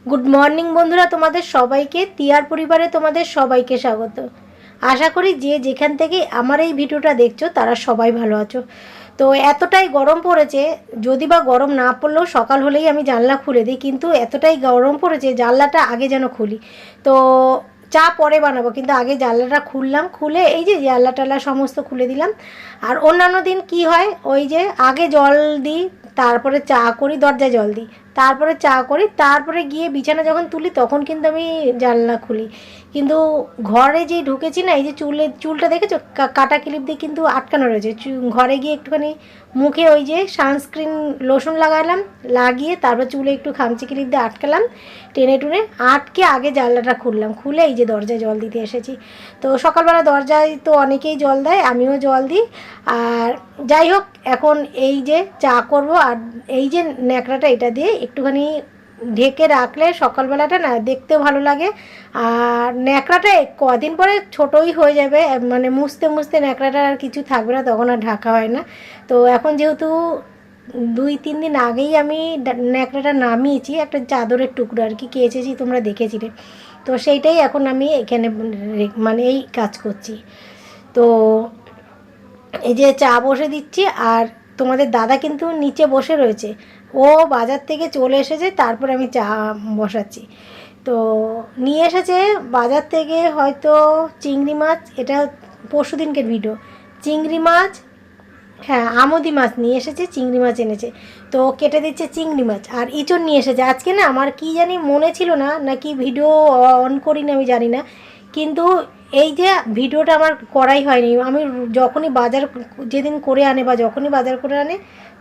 Good morning বন্ধুরা, তোমাদের সবাইকে তিয়ার পরিবারে তোমাদের সবাইকে স্বাগত। আশা করি যে যেখান থেকে আমার এই ভিডিওটা দেখছো তারা সবাই ভালো আছো। তো এতটাই গরম পড়েছে, যদি বা গরম না পড়লেও সকাল হলেই আমি জানলা খুলে দিই, কিন্তু এতটাই গরম পড়েছে জানলাটা আগে যেন খুলি। তো চা পরে বানাবো, কিন্তু আগে জানলাটা খুললাম, খুলে এই যে জানলা টাল্লা সমস্ত খুলে দিলাম। আর অন্যান্য দিন কি হয়, ওই যে আগে জল দিই, তারপরে চা করি, দরজায় জল দিই, তারপরে চা করি, তারপরে গিয়ে বিছানা যখন তুলি তখন কিন্তু আমি জানলা খুলি। কিন্তু ঘরে যেই ঢুকেছি না, এই যে চুলটা দেখেছো কাটা ক্লিপ দিয়ে কিন্তু আটকানো রয়েছে। ঘরে গিয়ে একটুখানি মুখে ওই যে সানস্ক্রিন লোশন লাগালাম, লাগিয়ে তারপর চুলে একটু খামচি ক্লিপ দিয়ে আটকালাম, টেনে টুনে আটকে আগে জানলাটা খুললাম, খুলে এই যে দরজায় জল দিতে এসেছি। তো সকালবেলা দরজায় তো অনেকেই জল দেয়, আমিও জল দিই। আর যাই হোক, এখন এই যে চা করব, আর এই যে ন্যাকড়াটা এটা দিয়ে একটুখানি ঢেকে রাখলে সকালবেলাটা না দেখতেও ভালো লাগে। আর ন্যাকড়াটা কদিন পরে ছোটোই হয়ে যাবে, মানে মুছতে মুছতে ন্যাকড়াটা আর কিছু থাকবে না, তখন আর ঢাকা হয় না। তো এখন যেহেতু 2-3 দিন আগেই আমি ন্যাকড়াটা নামিয়েছি, একটা চাদরের টুকরো আর কি কেচেছি, তোমরা দেখেছিলে। তো সেইটাই এখন আমি এখানে মানে এই কাজ করছি। তো এই যে চা বসে দিচ্ছি, আর তোমাদের দাদা কিন্তু নিচে বসে রয়েছে, ও বাজার থেকে চলে এসেছে, তারপর আমি চা বসাচ্ছি। তো নিয়ে এসেছে বাজার থেকে হয়তো চিংড়ি মাছ, এটা পরশু দিনকের ভিডিও। চিংড়ি মাছ, হ্যাঁ আমোদি মাছ নিয়ে এসেছে, চিংড়ি মাছ এনেছে। তো কেটে দিচ্ছে চিংড়ি মাছ, আর ইঁচড় নিয়ে এসেছে। আজকে না আমার কি জানি মনে ছিল না, নাকি ভিডিও অন করিনি আমি জানি না, কিন্তু এই যে ভিডিওটা আমার করাই হয়নি। আমি যখনই বাজার যেদিন করে আনে বা যখনই বাজার করে আনে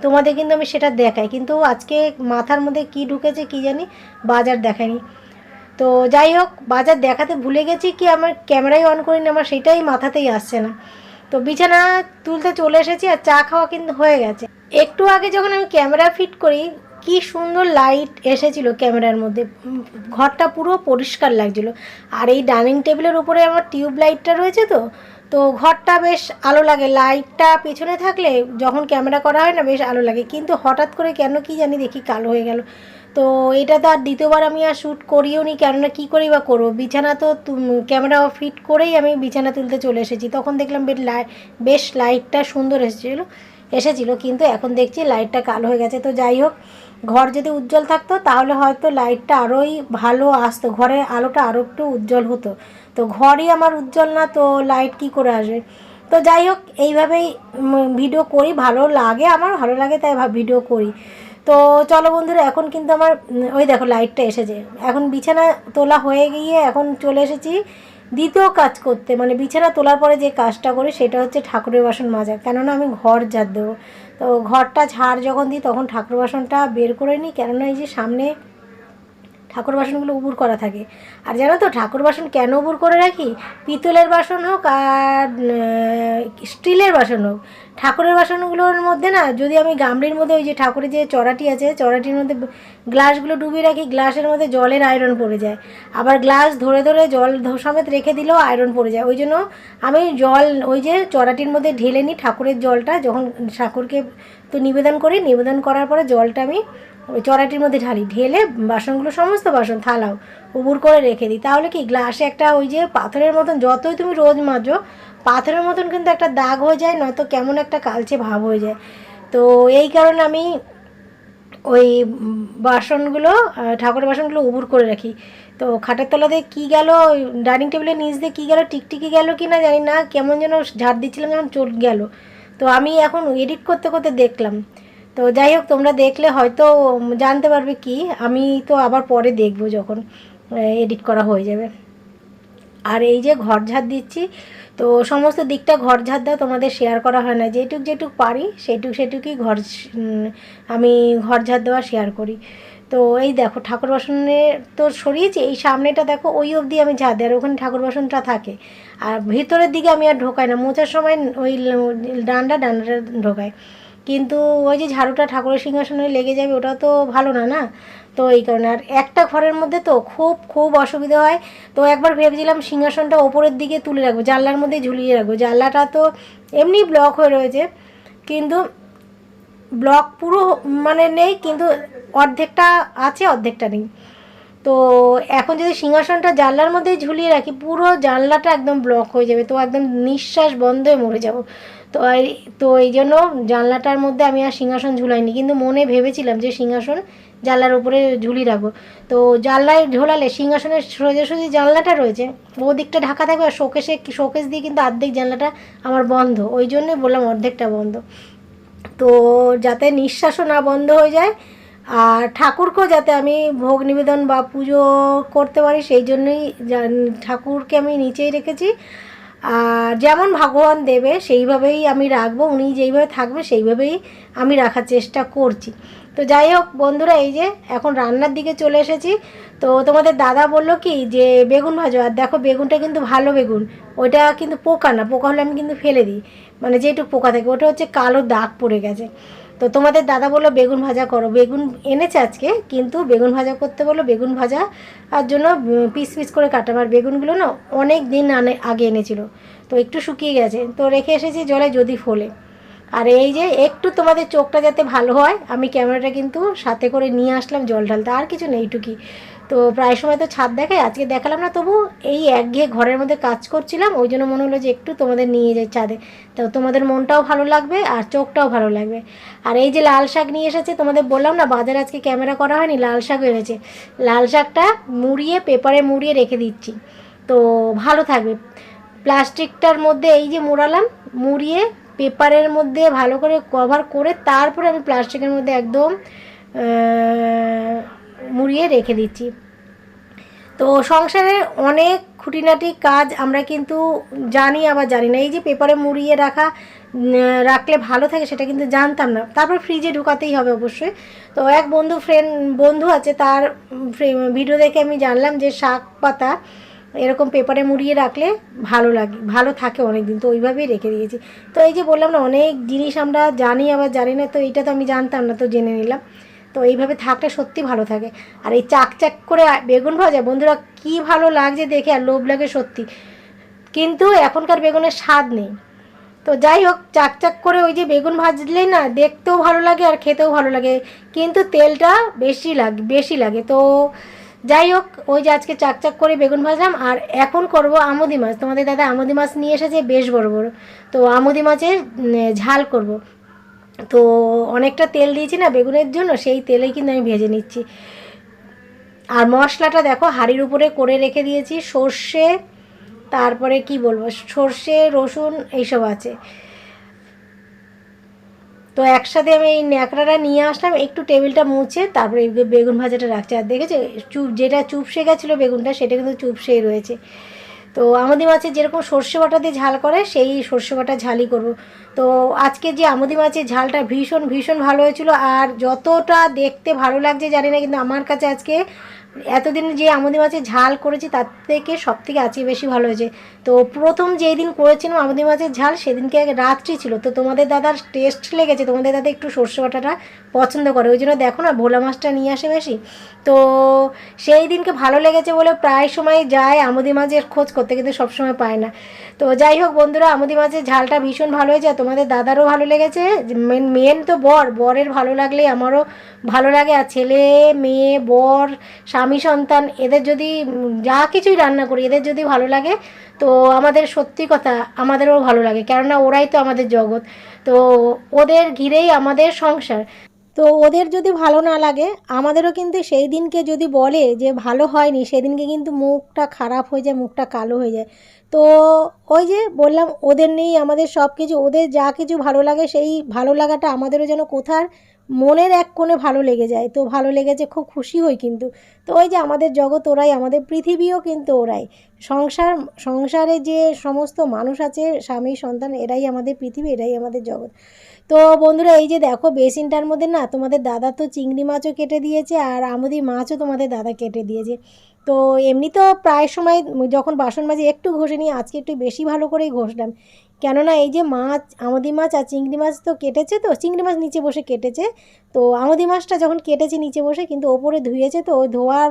তোমাদের কিন্তু আমি সেটা দেখাই, কিন্তু আজকে মাথার মধ্যে কি ঢুকেছে কি জানি, বাজার দেখায়নি। তো যাই হোক, বাজার দেখাতে ভুলে গেছি কি আমার ক্যামেরাই অন করিনি, আমার সেটাই মাথাতেই আসছে না। তো বিছানা তুলতে চলে এসেছি, আর চা খাওয়া কিন্তু হয়ে গেছে। একটু আগে যখন আমি ক্যামেরা ফিট করি, কি সুন্দর লাইট এসেছিল ক্যামেরার মধ্যে, ঘরটা পুরো পরিষ্কার লাগছিল। আর এই ডাইনিং টেবিলের উপরে আমার টিউব লাইটটা রয়েছে, তো তো ঘরটা বেশ আলো লাগে, লাইটটা পেছনে থাকলে যখন ক্যামেরা করা হয় না বেশ আলো লাগে। কিন্তু হঠাৎ করে কেন কি জানি দেখি কালো হয়ে গেল। তো এটা তো আর দ্বিতীয়বার আমি আর শ্যুট করিও নি, কেননা কী করেই বা করবো, বিছানা তো ক্যামেরা ফিট করেই আমি বিছানা তুলতে চলে এসেছি। তখন দেখলাম বেশ লাইটটা সুন্দর এসেছিলো, কিন্তু এখন দেখছি লাইটটা কালো হয়ে গেছে। তো যাই হোক, ঘর যদি উজ্জ্বল থাকতো তাহলে হয়তো লাইটটা আরোই ভালো আসতো, ঘরের আলোটা আরও একটু উজ্জ্বল হতো। তো ঘরই আমার উজ্জ্বল না, তো লাইট কি করে আসবে। তো যাই হোক, এইভাবেই ভিডিও করি, ভালো লাগে, আমার ভালো লাগে তাই ভিডিও করি। তো চলো বন্ধুরা, এখন কিন্তু আমার ওই দেখো লাইটটা এসেছে। এখন বিছানা তোলা হয়ে গিয়ে এখন চলে এসেছি দ্বিতীয় কাজ করতে, মানে বিছানা তোলার পরে যে কাজটা করি সেটা হচ্ছে ঠাকুরের বাসন মাজা, কেননা আমি ঘর ঝাড় দেবো। তো ঘরটা ঝাড় যখন দিই তখন ঠাকুর বাসনটা বের করে নিই, কেননা এই যে সামনে ঠাকুর বাসনগুলো উবুর করা থাকে। আর জানো তো ঠাকুর বাসন কেন উবুর করে রাখি? পিতলের বাসন হোক আর স্টিলের বাসন হোক, ঠাকুরের বাসনগুলোর মধ্যে না, যদি আমি গামলির মধ্যে ওই যে ঠাকুরের যে চড়াটি আছে, চড়াটির মধ্যে গ্লাসগুলো ডুবিয়ে রাখি, গ্লাসের মধ্যে জলের আয়রন পড়ে যায়। আবার গ্লাস ধরে ধরে জল সমেত রেখে দিলেও আয়রন পড়ে যায়। ওই জন্য আমি জল ওই যে চড়াটির মধ্যে ঢেলে নিই ঠাকুরের জলটা, যখন ঠাকুরকে তো নিবেদন করি, নিবেদন করার পরে জলটা আমি ওই চড়াটির মধ্যে ঢেলে বাসনগুলো, সমস্ত বাসন থালাও উবুর করে রেখে দিই। তাহলে কি গ্লাসে একটা ওই যে পাথরের মতন, যতই তুমি রোজ মাজো পাথরের মতন কিন্তু একটা দাগ হয়ে যায়, নয়তো কেমন একটা কালচে ভাব হয়ে যায়। তো এই কারণে আমি ওই বাসনগুলো, ঠাকুরের বাসনগুলো উবুর করে রাখি। তো খাটের তলা দিয়ে কী গেল, ডাইনিং টেবিলের নিচ দিয়ে কী গেল, টিকটিকি গেল কি না জানি না, কেমন যেন ঝাড় দিচ্ছিলাম যখন চলে গেল। তো আমি এখন এডিট করতে করতে দেখলাম। তো যাই হোক, তোমরা দেখলে হয়তো জানতে পারবে কি, আমি তো আবার পরে দেখব যখন এডিট করা হয়ে যাবে। আর এই যে ঘর ঝাড় দিচ্ছি, তো সমস্ত দিকটা ঘর ঝাড় দেওয়া তোমাদের শেয়ার করা হয় না, যেটুক পারি সেটুকুই আমি ঘর ঝাড় দেওয়া শেয়ার করি। তো এই দেখো ঠাকুর বাসনে তো সরিয়েছি, এই সামনেটা দেখো ওই অবধি আমি ঝাড় দিই, আর ওখানে ঠাকুর বাসনটা থাকে। আর ভিতরের দিকে আমি আর ঢোকাই না, মোছার সময় ওই ডান্ডাটা ঢোকাই। কিন্তু ওই যে ঝাড়ুটা ঠাকুরের সিংহাসনে লেগে যাবে, ওটা তো ভালো না না। তো এই কারণে, আর একটা ঘরের মধ্যে তো খুব খুব অসুবিধা হয়। তো একবার ভেবেছিলাম সিংহাসনটা ওপরের দিকে তুলে রাখবো, জানলার মধ্যে ঝুলিয়ে রাখবো, জানলাটা তো এমনি ব্লক হয়ে রয়েছে, কিন্তু ব্লক পুরো মানে নেই, কিন্তু অর্ধেকটা আছে অর্ধেকটা নেই। তো এখন যদি সিংহাসনটা জানলার মধ্যেই ঝুলিয়ে রাখি পুরো জানলাটা একদম ব্লক হয়ে যাবে, তো একদম নিঃশ্বাস বন্ধ হয়ে মরে যাব। তো এই জন্য জানলাটার মধ্যে আমি আর সিংহাসন ঝুলাইনি, কিন্তু মনে ভেবেছিলাম যে সিংহাসন জানলার উপরে ঝুলিয়ে রাখবো। তো জানলায় ঝোলালে সিংহাসনের সোজাসুজি জানলাটা রয়েছে, ও দিকটা ঢাকা থাকবে, আর শোকেস দিয়ে কিন্তু অর্ধেক জানলাটা আমার বন্ধ, ওই জন্যই বললাম অর্ধেকটা বন্ধ। তো যাতে নিঃশ্বাসও না বন্ধ হয়ে যায়, আর ঠাকুরকেও যাতে আমি ভোগ নিবেদন বা পুজো করতে পারি, সেই জন্যই ঠাকুরকে আমি নিচেই রেখেছি। আর যেমন ভগবান দেবে সেইভাবেই আমি রাখবো, উনি যেইভাবে থাকবে সেইভাবেই আমি রাখার চেষ্টা করছি। তো যাই হোক বন্ধুরা, এই যে এখন রান্নার দিকে চলে এসেছি। তো তোমাদের দাদা বললো কি যে বেগুন ভাজো, আর দেখো বেগুনটা কিন্তু ভালো বেগুন, ওইটা কিন্তু পোকা না, পোকা হলে আমি কিন্তু ফেলে দিই, মানে যেটুকু পোকা থাকে ওটা হচ্ছে কালো দাগ পড়ে গেছে। তো তোমাদের দাদা বললো বেগুন ভাজা করো, বেগুন এনেছে আজকে, কিন্তু বেগুন ভাজা করতে বললো, বেগুন ভাজা আর জন্য পিস পিস করে কাটা। আমার বেগুনগুলো না অনেক দিন আগে এনেছিল, তো একটু শুকিয়ে গেছে, তো রেখে এসেছি জলে যদি ফোলে। আর এই যে একটু তোমাদের চোখটা যাতে ভালো হয়, আমি ক্যামেরাটা কিন্তু সাথে করে নিয়ে আসলাম জল ঢালতে, আর কিছু নেই, এইটুকুই। তো প্রায় সময় তো ছাদ দেখায়, আজকে দেখালাম না, তবু এই একঘেয়ে ঘরের মধ্যে কাজ করছিলাম, ওই জন্য মনে হলো যে একটু তোমাদের নিয়ে যাই ছাদে, তো তোমাদের মনটাও ভালো লাগবে আর চোখটাও ভালো লাগবে। আর এই যে লাল শাক নিয়ে এসেছে, তোমাদের বললাম না বাজারে আজকে ক্যামেরা করা হয়নি, লাল শাক এনেছে, লাল শাকটা মুড়িয়ে পেপারে মুড়িয়ে রেখে দিচ্ছি, তো ভালো থাকবে। প্লাস্টিকটার মধ্যে এই যে মুড়ালাম, মুড়িয়ে পেপারের মধ্যে ভালো করে কভার করে তারপরে আমি প্লাস্টিকের মধ্যে একদম মুড়িয়ে রেখে দিচ্ছি। তো সংসারের অনেক খুঁটিনাটি কাজ আমরা কিন্তু জানি আবার জানি না। এই যে পেপারে মুড়িয়ে রাখলে ভালো থাকে সেটা কিন্তু জানতাম না, তারপর ফ্রিজে ঢুকাতেই হবে অবশ্যই। তো এক বন্ধু আছে, তার ভিডিও দেখে আমি জানলাম যে শাক পাতা এরকম পেপারে মুড়িয়ে রাখলে ভালো থাকে অনেক দিন, তো ওইভাবেই রেখে দিয়েছি। তো এই যে বললাম না অনেক জিনিস আমরা জানি আবার জানি না, তো এইটা তো আমি জানতাম না, তো জেনে নিলাম। তো এইভাবে থাকলে সত্যি ভালো থাকে। আর এই চাক করে বেগুন ভাজা বন্ধুরা কি ভালো লাগছে দেখে, আর লোভ লাগে সত্যি, কিন্তু এখনকার বেগুনের স্বাদ নেই। তো যাই হোক, চাক করে ওই যে বেগুন ভাজলেই না দেখতেও ভালো লাগে আর খেতেও ভালো লাগে, কিন্তু তেলটা বেশি লাগে। তো যাই হোক, ওই যে আজকে চাক করে বেগুন ভাজলাম। আর এখন করব আমুদি মাছ, তোমাদের দাদা আমুদি মাছ নিয়ে এসেছে বেশ বড় বড়, তো আমুদি মাছের ঝাল করব। তো অনেকটা তেল দিয়েছি না বেগুনের জন্য, সেই তেলেই কিন্তু আমি ভেজে নিচ্ছি। আর মশলাটা দেখো হাঁড়ির উপরে করে রেখে দিয়েছি, সর্ষে, তারপরে কি বলবো, সর্ষে রসুন এইসব আছে। তো একসাথে আমি এই ন্যাকড়াটা নিয়ে আসলাম, একটু টেবিলটা মুছে তারপরে বেগুন ভাজাটা রাখছি। আর দেখেছো যেটা চুপসে গেছিলো বেগুনটা, সেটা কিন্তু চুপসেই রয়েছে। তো আমুদি মাছের যেরকম সর্ষে বাটা দিয়ে ঝাল করে, সেই সর্ষে বাটা ঝালই করব। তো আজকে যে আমুদি মাছের ঝালটা ভীষণ ভালো হয়েছিল, আর যতটা দেখতে ভালো লাগছে জানি না, কিন্তু আমার কাছে আজকে এতদিন যে আমুদি মাছের ঝাল করেছি তার থেকে সব থেকে আজকে বেশি ভালো হয়েছে। তো প্রথম যেই দিন করেছিলাম আমুদি মাছের ঝাল, সেদিনকে রাত্রি ছিল, তো তোমাদের দাদার টেস্ট লেগেছে, তোমাদের দাদা একটু সর্ষে বাটাটা পছন্দ করে, ওই জন্য দেখো না ভোলা মাছটা নিয়ে আসে বেশি। তো সেই দিনকে ভালো লেগেছে বলে প্রায় সময় যায় আমুদি মাছের খোঁজ করতে, কিন্তু সবসময় পায় না। তো যাই হোক বন্ধুরা, আমুদি মাছের ঝালটা ভীষণ ভালো হয়েছে, আর তোমাদের দাদারও ভালো লেগেছে। মেন তো বরের ভালো লাগলে আমারও ভালো লাগে, আর ছেলে মেয়ে বর স্বামী সন্তান এদের যদি যা কিছুই রান্না করি এদের যদি ভালো লাগে, তো আমাদের সত্যি কথা আমাদেরও ভালো লাগে, কেননা ওরাই তো আমাদের জগৎ, তো ওদের ঘিরেই আমাদের সংসার। তো ওদের যদি ভালো না লাগে, আমাদেরও কিন্তু সেই দিনকে যদি বলে যে ভালো হয়নি, সেদিনকে কিন্তু মুখটা খারাপ হয়ে যায়, মুখটা কালো হয়ে যায়। তো ওই যে বললাম ওদের নেই আমাদের সব কিছু, ওদের যা কিছু ভালো লাগে সেই ভালো লাগাটা আমাদেরও যেন কোথার মনের এক কোণে ভালো লেগে যায়, তো ভালো লেগেছে খুব খুশি হই কিন্তু। তো ওই যে আমাদের জগৎ ওরাই, আমাদের পৃথিবীও কিন্তু ওরাই, সংসারে যে সমস্ত মানুষ আছে স্বামী সন্তান এরাই আমাদের পৃথিবী, এরাই আমাদের জগৎ। তো বন্ধুরা এই যে দেখো বেসিনটার মধ্যে না তোমাদের দাদা তো চিংড়ি মাছও কেটে দিয়েছে, আর আমুদি মাছও তোমাদের দাদা কেটে দিয়েছে। তো এমনি তো প্রায় সময় যখন বাসন মাজি একটু ঘষে নিই, আজকে একটু বেশি ভালো করেই ঘষলাম, কেননা এই যে আমুদি মাছ আর চিংড়ি মাছ তো কেটেছে, তো চিংড়ি মাছ নিচে বসে কেটেছে, তো আমুদি মাছটা যখন কেটেছে নিচে বসে, কিন্তু ওপরে ধুয়েছে, তো ওই ধোয়ার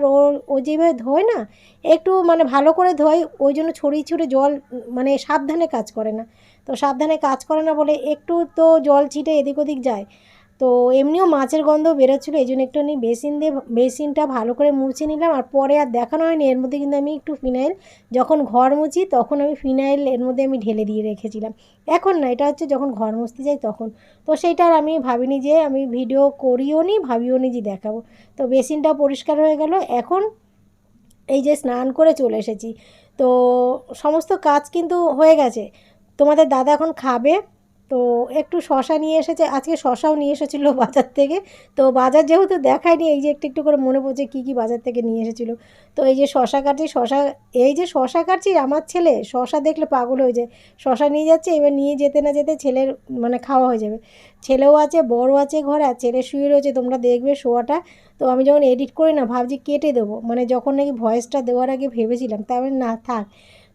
ও যেভাবে ধোয় না, একটু মানে ভালো করে ধোয়, ওই জন্য ছড়িয়ে জল মানে সাবধানে কাজ করে না, তো সাবধানে কাজ করে না বলে একটু তো জল ছিটে এদিক ওদিক যায়। তো এমনিও মাছের গন্ধ বেরোচ্ছিলো, এই জন্য একটুখানি বেসিনটা ভালো করে মুছে নিলাম। আর পরে আর দেখানো হয়নি, এর মধ্যে কিন্তু আমি একটু ফিনাইল, যখন ঘর মুছি তখন আমি ফিনাইল এর মধ্যে আমি ঢেলে দিয়ে রেখেছিলাম। এখন না, এটা হচ্ছে যখন ঘর মুছতে যাই তখন। তো সেইটা আর আমি ভাবিনি যে আমি ভিডিও করিও নি, ভাবিও নি যে দেখাবো। তো বেসিনটা পরিষ্কার হয়ে গেল। এখন এই যে স্নান করে চলে এসেছি, তো সমস্ত কাজ কিন্তু হয়ে গেছে। তোমাদের দাদা এখন খাবে। তো একটু শশা নিয়ে এসেছে, আজকে শশাও নিয়ে এসেছিলো বাজার থেকে। তো বাজার যেহেতু দেখায়নি, এই যে একটু একটু করে মনে পড়ছে কী কী বাজার থেকে নিয়ে এসেছিলো। তো এই যে শশা কাটছি, এই যে শশা কাটছি, আমার ছেলে শশা দেখলে পাগল হয়ে যায়। শশা নিয়ে যাচ্ছে, এবার নিয়ে যেতে না যেতে ছেলের মানে খাওয়া হয়ে যাবে। ছেলেও আছে, বড় আছে ঘরে, আর ছেলে শুয়ে রয়েছে, তোমরা দেখবে শোয়াটা। তো আমি যখন এডিট করি না, ভাবছি কেটে দেবো, মানে যখন নাকি ভয়েসটা দেওয়ার আগে ভেবেছিলাম, তাই আমি না থাক।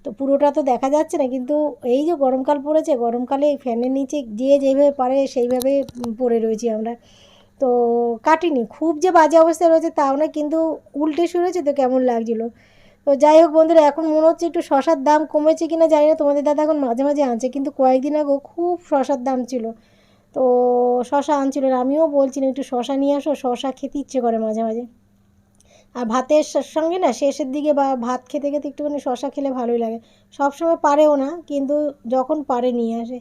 তো পুরোটা তো দেখা যাচ্ছে না, কিন্তু এই যে গরমকাল পড়েছে, গরমকালে এই ফ্যানের নিচে যে যেভাবে পারে সেইভাবে পড়ে রয়েছি আমরা। তো কাটিনি, খুব যে বাজে অবস্থায় রয়েছে তাও না, কিন্তু উল্টে শুয়ে রয়েছে তো কেমন লাগছিলো। তো যাই হোক বন্ধুরা, এখন মনে হচ্ছে একটু শশার দাম কমেছে কিনা জানি না, তোমাদের দাদা এখন মাঝে মাঝে আনছে, কিন্তু কয়েকদিন আগেও খুব শশার দাম ছিল। তো শশা আনছিল না, আমিও বলছিলাম একটু শশা নিয়ে আসো, শশা খেতে ইচ্ছে করে মাঝে মাঝে। আর ভাতের সঙ্গে না শেষের দিকে বা ভাত খেতে খেতে একটুখানি শশা খেলে ভালোই লাগে। সব সময় পারেও না, কিন্তু যখন পারে নিয়ে আসে।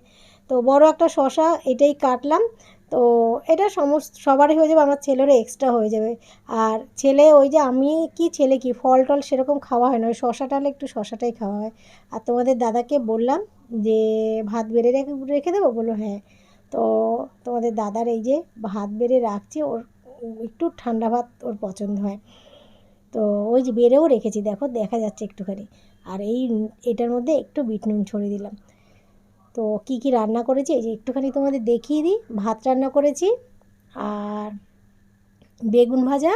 তো বড় একটা শশা এটাই কাটলাম। তো এটা সবারই হয়ে যাবে, আমার ছেলেরও এক্সট্রা হয়ে যাবে। আর ছেলে ওই যে আমি কি, ছেলে কি, ফল টল সেরকম খাওয়া হয় না, ওই শশাটা হলে একটু শশাটাই খাওয়া হয়। আর তোমাদের দাদাকে বললাম যে ভাত বেড়ে রেখে রেখে দেবো, বললো হ্যাঁ। তো তোমাদের দাদার এই যে ভাত বেড়ে রাখছি, ওর একটু ঠান্ডা ভাত ওর পছন্দ হয়। তো ওই যে বেড়েও রেখেছি, দেখো দেখা যাচ্ছে একটুখানি। আর এটার মধ্যে একটু বিট নুন ছড়িয়ে দিলাম। তো কি কি রান্না করেছি এই যে একটুখানি তোমাদের দেখিয়ে দিই। ভাত রান্না করেছি, আর বেগুন ভাজা,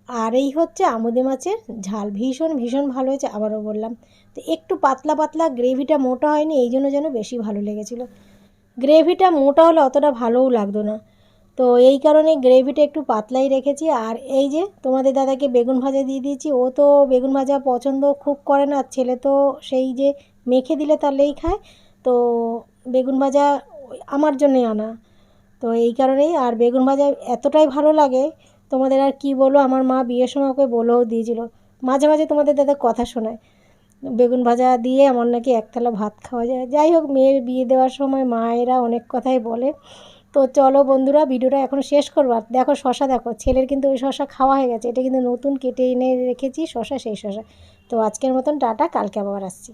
আর এই হচ্ছে আমুদে মাছের ঝাল, ভীষণ ভীষণ ভালো হয়েছে, আবারও বললাম। তো একটু পাতলা পাতলা, গ্রেভিটা মোটা হয়নি, এই জন্য যেন বেশি ভালো লেগেছিলো। গ্রেভিটা মোটা হলে অতটা ভালোও লাগতো না, তো এই কারণে গ্রেভিটা একটু পাতলাই রেখেছি। আর এই যে তোমাদের দাদাকে বেগুন ভাজা দিয়ে দিয়েছি, ও তো বেগুন ভাজা পছন্দ খুব করে না, ছেলে তো সেই যে মেখে দিলে তাহলেই খায়। তো বেগুন ভাজা আমার জন্যই আনা। তো এই কারণেই, আর বেগুন ভাজা এতটাই ভালো লাগে, তোমাদের আর কি বলো, আমার মা বিয়ের সময় ওকে বলেও দিয়েছিল। মাঝে মাঝে তোমাদের দাদা কথা শোনায়, বেগুন ভাজা দিয়ে আমার নাকি এক থালা ভাত খাওয়া যায়। যাই হোক, মেয়ের বিয়ে দেওয়ার সময় মায়েরা অনেক কথাই বলে। তো চলো বন্ধুরা, ভিডিওটা এখন শেষ করবো। আর দেখো শশা, দেখো ছেলের কিন্তু ওই শশা খাওয়া হয়ে গেছে, এটা কিন্তু নতুন কেটে এনে রেখেছি শশা, সেই শশা। তো আজকের মতন টাটা, কালকে আবার আসছি।